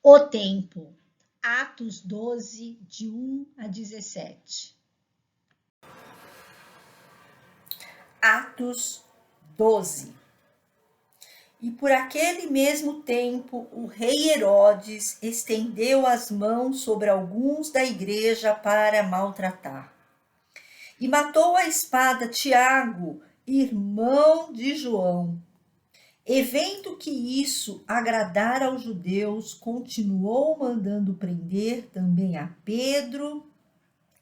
O tempo. Atos 12, de 1 a 17. Atos 12. E por aquele mesmo tempo, o rei Herodes estendeu as mãos sobre alguns da igreja para maltratar. E matou à espada Tiago, irmão de João. E vendo que isso agradara aos judeus, continuou mandando prender também a Pedro,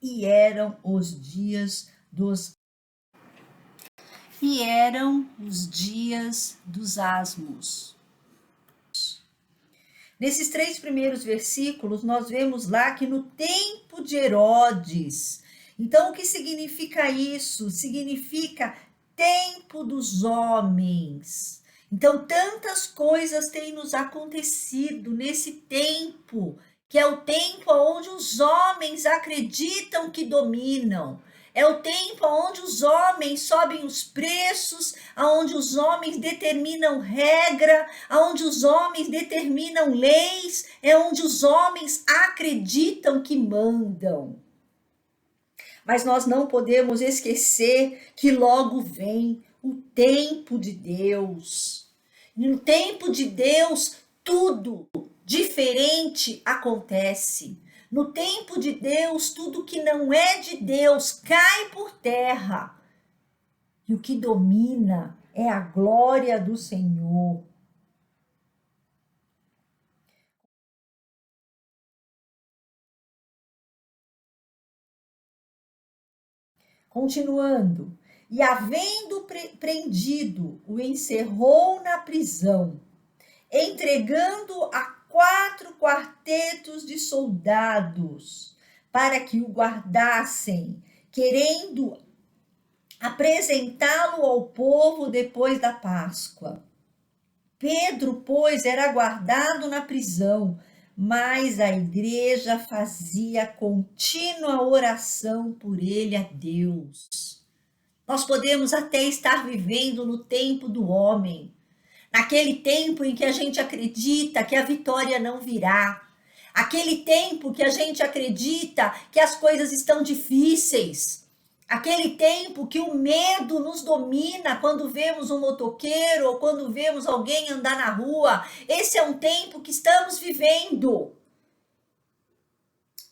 e eram os dias dos asmos. Nesses 3 primeiros versículos, nós vemos lá que no tempo de Herodes. Então, o que significa isso? Significa tempo dos homens. Então, tantas coisas têm nos acontecido nesse tempo, que é o tempo onde os homens acreditam que dominam. É o tempo onde os homens sobem os preços, onde os homens determinam regra, onde os homens determinam leis, é onde os homens acreditam que mandam. Mas nós não podemos esquecer que logo vem o tempo de Deus. No tempo de Deus, tudo diferente acontece. No tempo de Deus, tudo que não é de Deus cai por terra. E o que domina é a glória do Senhor. Continuando. E havendo prendido, o encerrou na prisão, entregando a 4 quartetos de soldados para que o guardassem, querendo apresentá-lo ao povo depois da Páscoa. Pedro, pois, era guardado na prisão, mas a igreja fazia contínua oração por ele a Deus. Nós podemos até estar vivendo no tempo do homem, naquele tempo em que a gente acredita que a vitória não virá, aquele tempo que a gente acredita que as coisas estão difíceis, aquele tempo que o medo nos domina quando vemos um motoqueiro ou quando vemos alguém andar na rua. Esse é um tempo que estamos vivendo.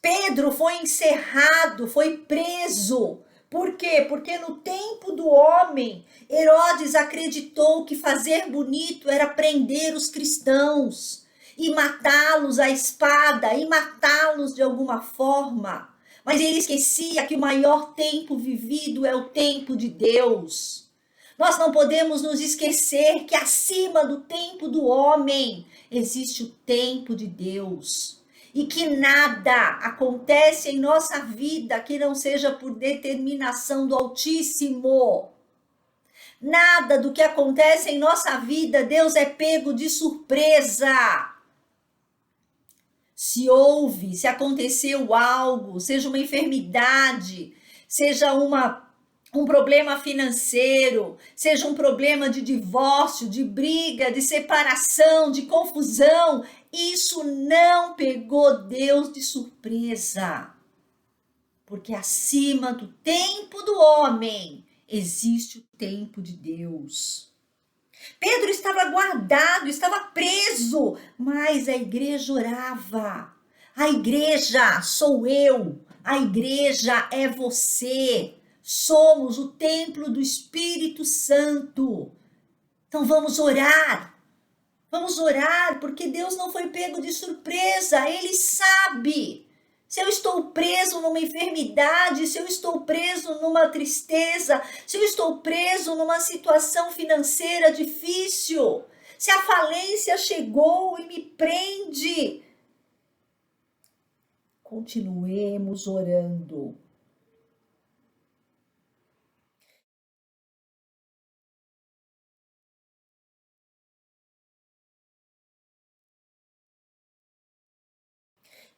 Pedro foi encerrado, foi preso. Por quê? Porque no tempo do homem, Herodes acreditou que fazer bonito era prender os cristãos e matá-los à espada, e matá-los de alguma forma. Mas ele esquecia que o maior tempo vivido é o tempo de Deus. Nós não podemos nos esquecer que acima do tempo do homem existe o tempo de Deus. E que nada acontece em nossa vida que não seja por determinação do Altíssimo. Nada do que acontece em nossa vida, Deus é pego de surpresa. Se houve, se aconteceu algo, seja uma enfermidade, seja um problema financeiro, seja um problema de divórcio, de briga, de separação, de confusão, isso não pegou Deus de surpresa. Porque acima do tempo do homem existe o tempo de Deus. Pedro estava guardado, estava preso, mas a igreja orava. A igreja sou eu, a igreja é você. Somos o templo do Espírito Santo. Então vamos orar. Vamos orar, porque Deus não foi pego de surpresa, Ele sabe. Se eu estou preso numa enfermidade, se eu estou preso numa tristeza, se eu estou preso numa situação financeira difícil, se a falência chegou e me prende, continuemos orando.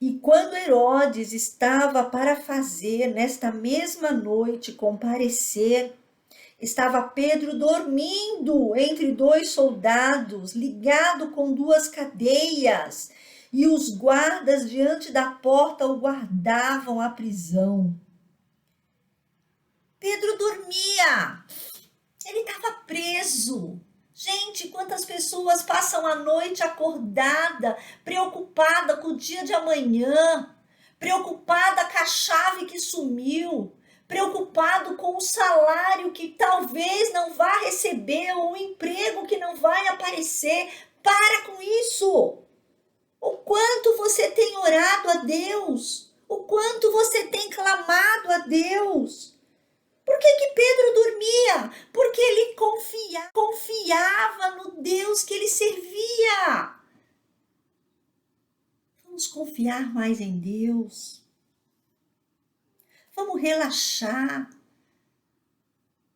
E quando Herodes estava para fazer, nesta mesma noite, comparecer, estava Pedro dormindo entre 2 soldados, ligado com 2 cadeias. e os guardas diante da porta o guardavam à prisão. Pedro dormia, ele estava preso. Gente, quantas pessoas passam a noite acordada, preocupada com o dia de amanhã, preocupada com a chave que sumiu, preocupado com o salário que talvez não vá receber, ou o emprego que não vai aparecer. Para com isso! O quanto você tem orado a Deus, o quanto você tem clamado a Deus. Por que Pedro dormia? Porque ele confiava no Deus que ele servia. Vamos confiar mais em Deus. Vamos relaxar.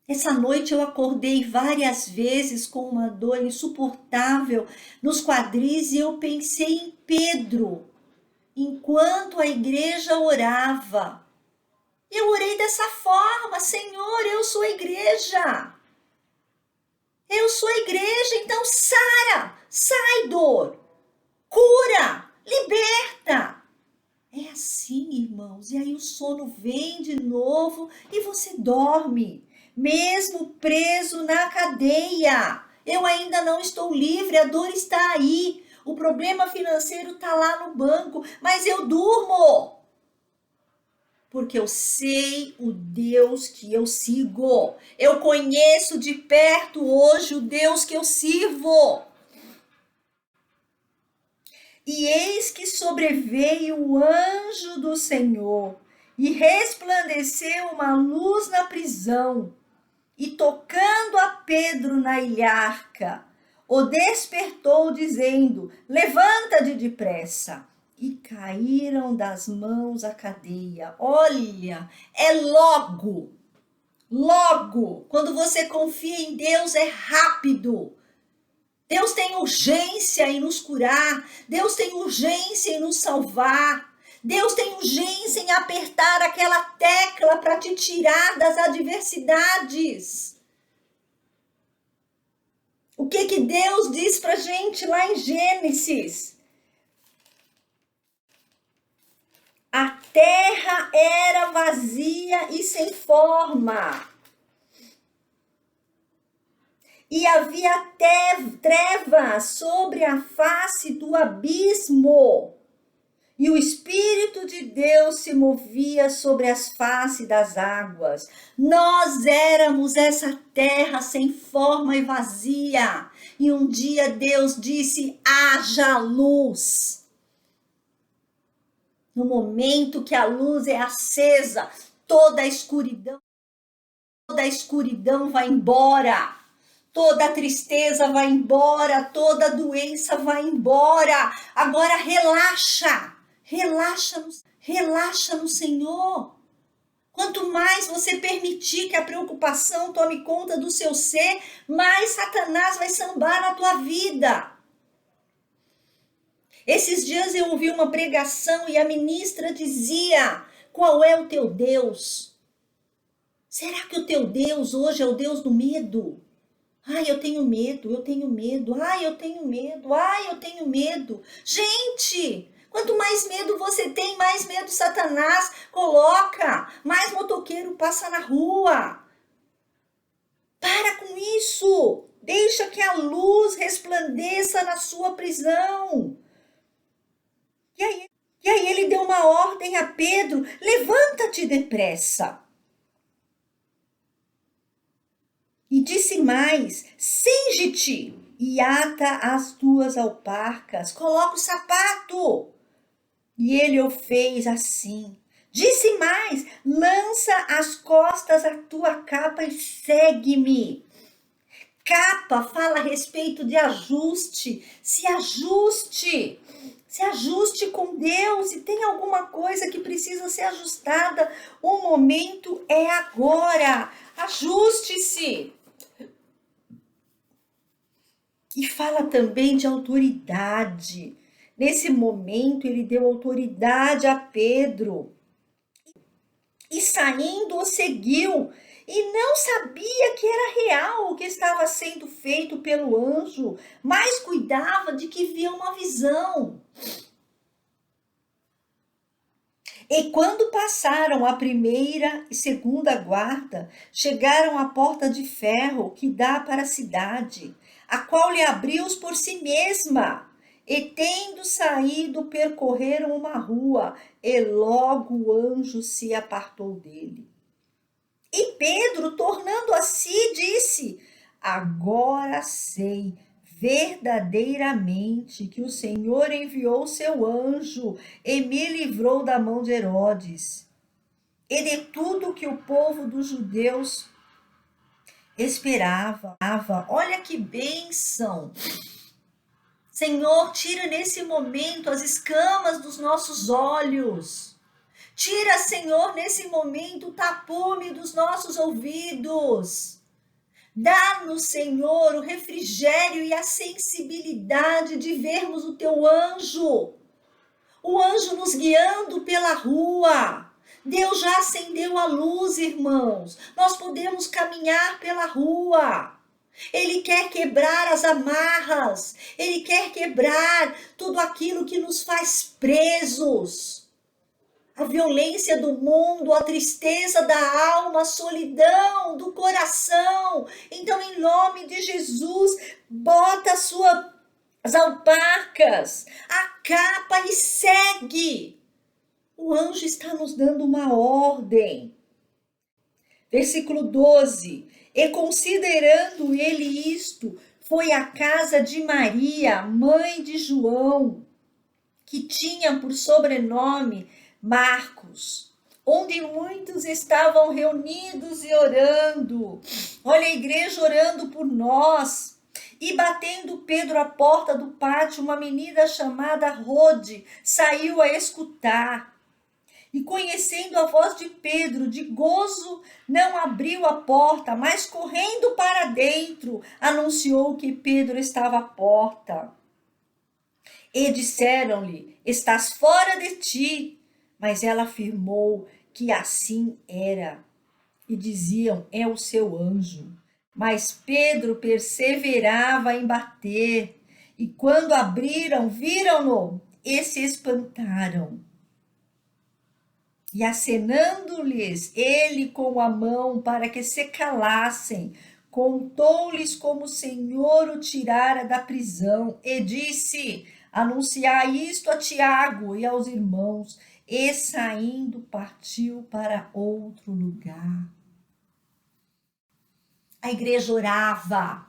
Essa noite eu acordei várias vezes com uma dor insuportável nos quadris e eu pensei em Pedro, enquanto a igreja orava. Eu orei dessa forma: Senhor, eu sou a igreja. Eu sou a igreja, então sara, sai dor, cura, liberta. É assim, irmãos, e aí o sono vem de novo e você dorme, mesmo preso na cadeia. Eu ainda não estou livre, a dor está aí, o problema financeiro está lá no banco, mas eu durmo. Porque eu sei o Deus que eu sigo. Eu conheço de perto hoje o Deus que eu sirvo. E eis que sobreveio o anjo do Senhor, e resplandeceu uma luz na prisão, e tocando a Pedro na ilharca, o despertou, dizendo: levanta-te depressa. E caíram das mãos a cadeia. Olha, é logo. Quando você confia em Deus, é rápido. Deus tem urgência em nos curar. Deus tem urgência em nos salvar. Deus tem urgência em apertar aquela tecla para te tirar das adversidades. O que Deus diz para a gente lá em Gênesis? A terra era vazia e sem forma. E havia trevas sobre a face do abismo. E o Espírito de Deus se movia sobre as faces das águas. Nós éramos essa terra sem forma e vazia. E um dia Deus disse: haja luz. No momento que a luz é acesa, toda a escuridão vai embora. Toda a tristeza vai embora, toda a doença vai embora. Agora relaxa no Senhor. Quanto mais você permitir que a preocupação tome conta do seu ser, mais Satanás vai sambar na tua vida. Esses dias eu ouvi uma pregação e a ministra dizia: qual é o teu Deus? Será que o teu Deus hoje é o Deus do medo? Ai, eu tenho medo. Ai, eu tenho medo. Gente, quanto mais medo você tem, mais medo Satanás coloca, mais motoqueiro passa na rua. Para com isso. Deixa que a luz resplandeça na sua prisão. E aí ele deu uma ordem a Pedro: levanta-te depressa. E disse mais: cinge-te e ata as tuas alparcas, coloca o sapato. E ele o fez assim. Disse mais: lança às costas a tua capa e segue-me. Capa fala a respeito de ajuste. Se ajuste com Deus. Se tem alguma coisa que precisa ser ajustada, o momento é agora. Ajuste-se. E fala também de autoridade. Nesse momento, ele deu autoridade a Pedro. E saindo, o seguiu. E não sabia que era real o que estava sendo feito pelo anjo, mas cuidava de que via uma visão. E quando passaram a primeira e segunda guarda, chegaram à porta de ferro que dá para a cidade, a qual lhe abriu por si mesma. E tendo saído, percorreram uma rua, e logo o anjo se apartou dele. E Pedro, tornando a si, disse: Agora sei verdadeiramente que o Senhor enviou seu anjo e me livrou da mão de Herodes e de tudo que o povo dos judeus esperava. Olha que bênção! Senhor, tira nesse momento as escamas dos nossos olhos. Tira, Senhor, nesse momento o tapume dos nossos ouvidos. Dá-nos, Senhor, o refrigério e a sensibilidade de vermos o teu anjo. O anjo nos guiando pela rua. Deus já acendeu a luz, irmãos. Nós podemos caminhar pela rua. Ele quer quebrar as amarras. Ele quer quebrar tudo aquilo que nos faz presos. A violência do mundo, a tristeza da alma, a solidão do coração. Então, em nome de Jesus, bota as suas alparcas, a capa e segue. O anjo está nos dando uma ordem. Versículo 12. E considerando ele isto, foi à casa de Maria, mãe de João, que tinha por sobrenome Marcos, onde muitos estavam reunidos e orando. Olha a igreja orando por nós. E batendo Pedro à porta do pátio, uma menina chamada Rode saiu a escutar. E conhecendo a voz de Pedro, de gozo, não abriu a porta, mas correndo para dentro, anunciou que Pedro estava à porta. E disseram-lhe: Estás fora de ti. Mas ela afirmou que assim era. E diziam: É o seu anjo. Mas Pedro perseverava em bater. E quando abriram, viram-no e se espantaram. E acenando-lhes ele com a mão para que se calassem, contou-lhes como o Senhor o tirara da prisão e disse: Anunciai isto a Tiago e aos irmãos. E saindo partiu para outro lugar. A igreja orava.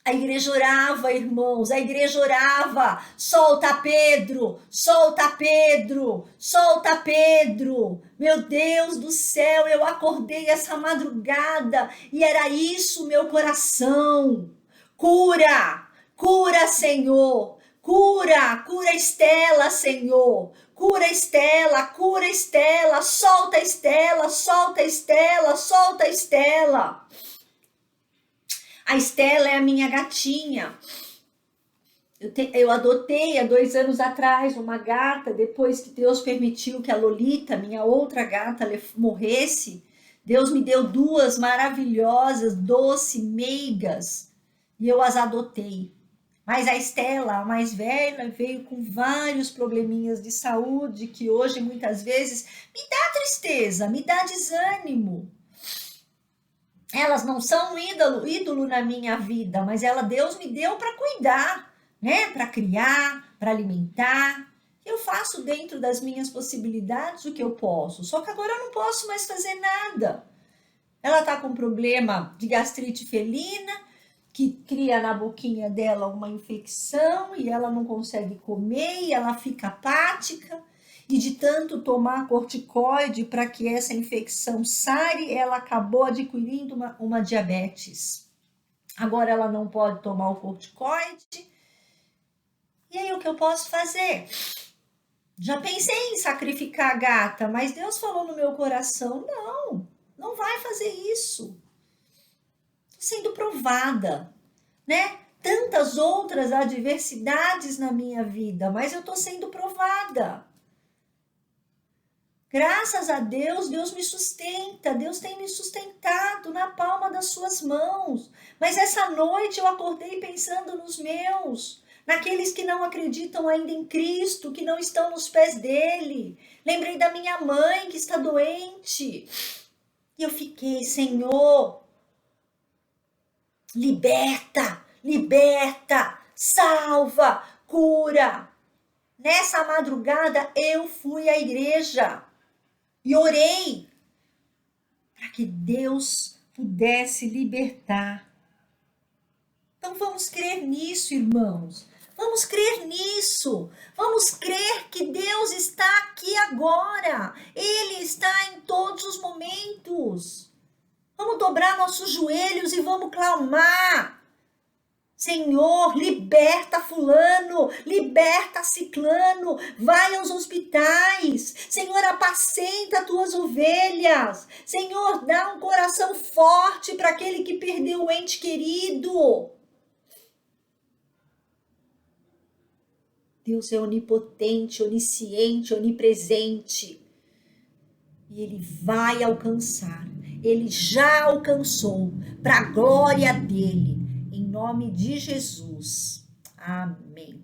A igreja orava, irmãos, a igreja orava. Solta Pedro, solta Pedro, solta Pedro. Meu Deus do céu, eu acordei essa madrugada e era isso meu coração. Cura, cura, Senhor. Cura Estela, Senhor. Cura Estela, solta Estela, solta Estela, solta Estela. A Estela é a minha gatinha. Eu adotei há 2 anos atrás uma gata, depois que Deus permitiu que a Lolita, minha outra gata, morresse. Deus me deu 2 maravilhosas, doce, meigas, e eu as adotei. Mas a Estela, a mais velha, veio com vários probleminhas de saúde que hoje, muitas vezes, me dá tristeza, me dá desânimo. Elas não são um ídolo na minha vida, mas Deus me deu para cuidar, né? Para criar, para alimentar. Eu faço dentro das minhas possibilidades o que eu posso, só que agora eu não posso mais fazer nada. Ela está com problema de gastrite felina, que cria na boquinha dela uma infecção e ela não consegue comer e ela fica apática. E de tanto tomar corticoide para que essa infecção sare, ela acabou adquirindo uma diabetes. Agora ela não pode tomar o corticoide. E aí o que eu posso fazer? Já pensei em sacrificar a gata, mas Deus falou no meu coração, não vai fazer isso. Estou sendo provada, né? Tantas outras adversidades na minha vida, mas eu estou sendo provada. Graças a Deus, Deus me sustenta, Deus tem me sustentado na palma das suas mãos. Mas essa noite eu acordei pensando nos meus, naqueles que não acreditam ainda em Cristo, que não estão nos pés dele. Lembrei da minha mãe que está doente. E eu fiquei, Senhor, liberta, liberta, salva, cura. Nessa madrugada eu fui à igreja e orei para que Deus pudesse libertar. Então vamos crer nisso, irmãos. Vamos crer nisso. Vamos crer que Deus está aqui agora. Ele está em todos os momentos. Vamos dobrar nossos joelhos e vamos clamar. Senhor, liberta fulano, liberta ciclano, vai aos hospitais. Senhor, apacenta tuas ovelhas. Senhor, dá um coração forte para aquele que perdeu o ente querido. Deus é onipotente, onisciente, onipresente. E Ele vai alcançar. Ele já alcançou para a glória dele. Em nome de Jesus. Amém.